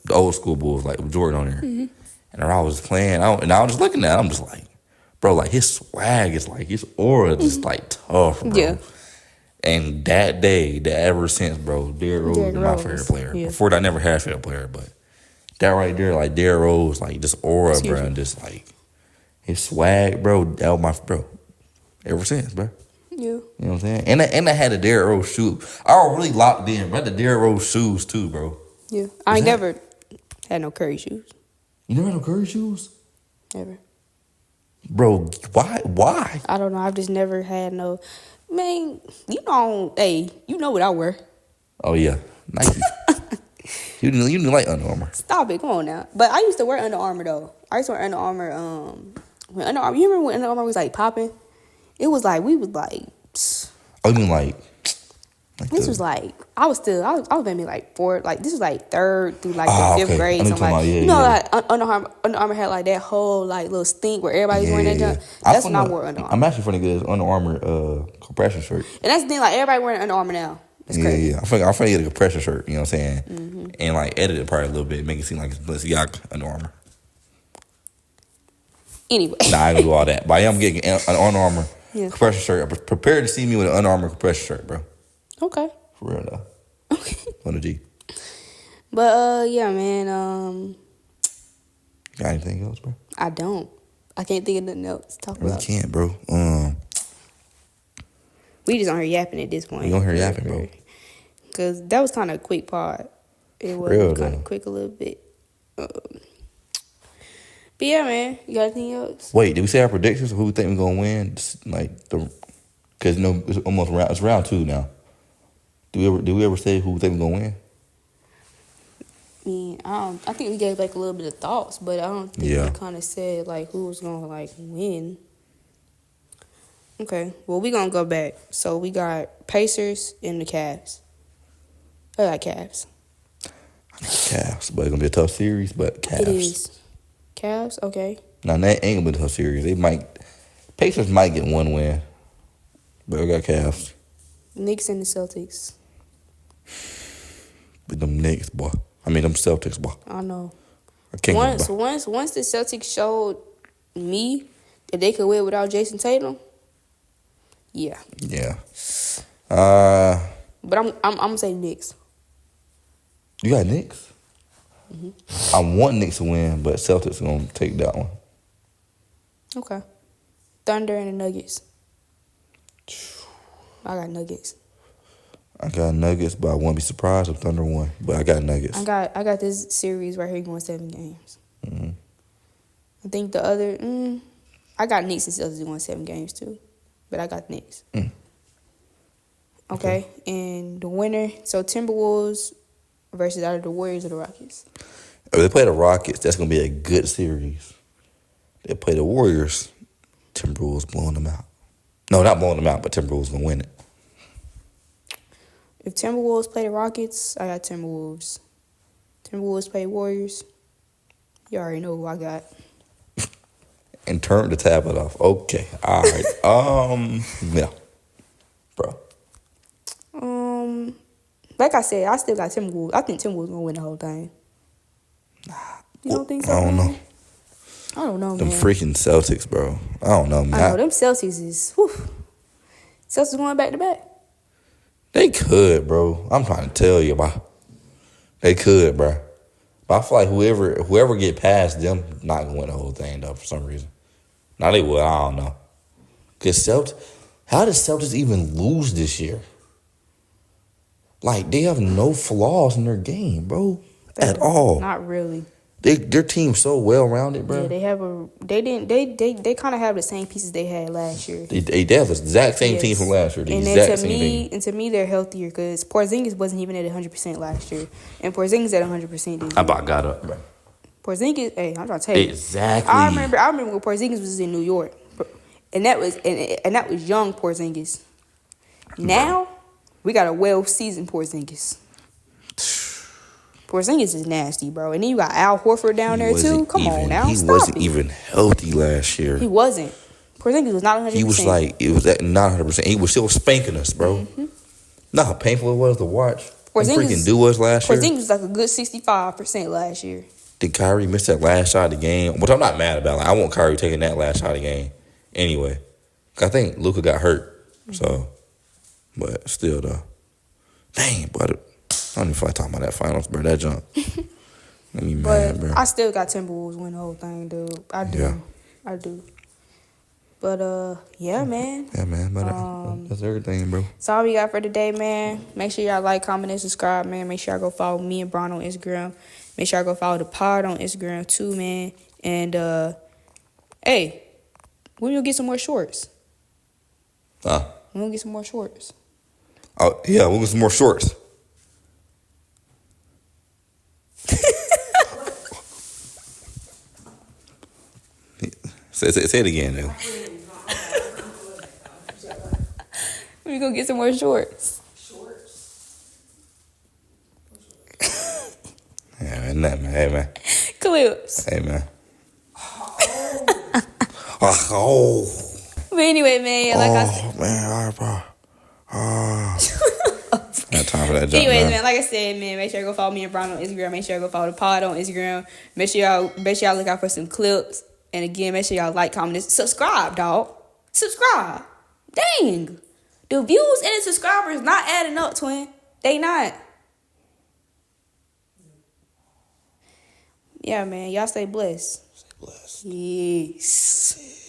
old school Bulls, like with Jordan on there. Mm-hmm. And I was playing, and I was just looking at it, I'm just like, bro, like his swag is like, his aura is just like tough, bro. Yeah. And that day, ever since, bro, Derrick Rose was my favorite player. Yeah. Before that, I never had a favorite player, but that right there, like Derrick Rose, like this aura, bro, and just like his swag, bro, that was my, bro, ever since, bro. Yeah. You know what I'm saying? And I had a Derrick Rose shoe. I was really locked in, bro. I had the Derrick Rose shoes too, bro. Yeah. I never had no Curry shoes. You never had no Curry shoes? Never. Bro, why? I don't know. I've just never had no. Man, hey, you know what I wear. Oh, yeah. Nike. you didn't like Under Armour. Stop it. Come on now. But I used to wear Under Armour, though. I used to wear Under Armour. You remember when Under Armour was, like, popping? It was like, we was like. Oh, you mean like this was like, I was maybe like fourth, like this was like third through like the fifth grade. So like, like Under Armour had like that whole like little stink where everybody's wearing that junk. That's when I wore Under Armour. I'm actually finna get this Under Armour compression shirt. And that's the thing, like everybody wearing Under Armour now. It's crazy. Yeah. I'm finna get a compression shirt, you know what I'm saying? Mm-hmm. And like edit it probably a little bit, make it seem like it's Balenciaga Under Armour. Anyway. Nah, I ain't gonna do all that. But I am getting an Under Armour compression shirt. I'm prepared to see me with an Under Armour compression shirt, bro. Okay. For real though. Okay. On the G. But yeah, man. Got anything else, bro? I don't. I can't think of nothing else to talk about. We can't, bro. We just on here yapping at this point. We on here yapping, bro. Cause that was kind of a quick pod. It was kind of quick a little bit. But yeah, man. You got anything else? Wait, did we say our predictions of who we think we're gonna win? Because it's almost it's round 2 now. Did we ever say who we think we're gonna win? I mean, I think we gave like a little bit of thoughts, but I don't think we kind of said like who was gonna like win. Okay, well we gonna go back. So we got Pacers and the Cavs. I like Cavs. Cavs, but it's gonna be a tough series. But Cavs. It is. Cavs, okay. Now that ain't gonna be a tough series. Pacers might get one win, but we got Cavs. Knicks and the Celtics. With them Knicks, boy. I mean, them Celtics, boy. I know. Once the Celtics showed me that they could win without Jason Tatum, yeah. Yeah. But I'm gonna say Knicks. You got Knicks? Mm-hmm. I want Knicks to win, but Celtics are gonna take that one. Okay. Thunder and the Nuggets. I got Nuggets. I got Nuggets, but I won't be surprised if Thunder won. But I got Nuggets. I got this series right here going 7 games. Mm-hmm. I think the other, I got Knicks and Celtics going 7 games too, but I got Knicks. Okay, and the winner, so Timberwolves versus either the Warriors or the Rockets. If they play the Rockets, that's gonna be a good series. They play the Warriors. Timberwolves blowing them out. No, not blowing them out, but Timberwolves gonna win it. If Timberwolves play the Rockets, I got Timberwolves. Timberwolves play Warriors. You already know who I got. And turn the tablet off. Okay. All right. Yeah. Bro. Like I said, I still got Timberwolves. I think Timberwolves gonna win the whole thing. You don't think so? I don't know. I don't know, them man. Freaking Celtics, bro. I don't know, man. I know them Celtics is. Whew. Celtics going back to back. They could, bro. I'm trying to tell you, bro. They could, bro. But I feel like whoever get past them, not gonna win the whole thing though for some reason. Now they will. I don't know. Cause how did Celtics even lose this year? Like they have no flaws in their game, bro, at all. Not really. Their team's so well rounded, bro. Yeah, they kind of have the same pieces they had last year. They have the exact same team from last year. And to me, they're healthier because Porzingis wasn't even at 100% last year, and Porzingis at 100% this year. I about got up, bro. Porzingis, hey, I'm trying to tell you. Exactly. I remember when Porzingis was in New York, and that was young Porzingis. Now we got a well-seasoned Porzingis. Porzingis is nasty, bro. And then you got Al Horford down there, too. Come on now. He wasn't even healthy last year. He wasn't. Porzingis was not 100%. He was not 100%. He was still spanking us, bro. Mm-hmm. Know how painful it was to watch. Porzingis freaking do us last year. Porzingis was like a good 65% last year. Did Kyrie miss that last shot of the game? Which I'm not mad about. Like, I want Kyrie taking that last shot of the game anyway. I think Luka got hurt. Mm-hmm. So, but still, though. Dang, but I don't even feel like talking about that finals, bro. That jump. Let me mad, bro. I still got Timberwolves win the whole thing, dude. I do. Yeah. I do. But, yeah, man. Yeah, man. But that's everything, bro. That's all we got for today, man. Make sure y'all like, comment, and subscribe, man. Make sure y'all go follow me and Bron on Instagram. Make sure y'all go follow the pod on Instagram, too, man. And, hey, when you get some more shorts? Huh? When we get some more shorts? Oh, yeah, we'll get some more shorts. Say it again, though. We gonna get some more shorts. Yeah, man. Hey, man. Clips. Hey, man. But anyway, man, like I said. Man, all right, bro. Got time for that jump. Anyways, man, like I said, man, make sure you go follow me and Bron on Instagram. Make sure you go follow the pod on Instagram. Make sure y'all look out for some clips. And again, make sure y'all like, comment, and subscribe, dog. Subscribe. Dang. The views and the subscribers not adding up, twin. They not. Yeah, man. Y'all stay blessed. Stay blessed. Yes.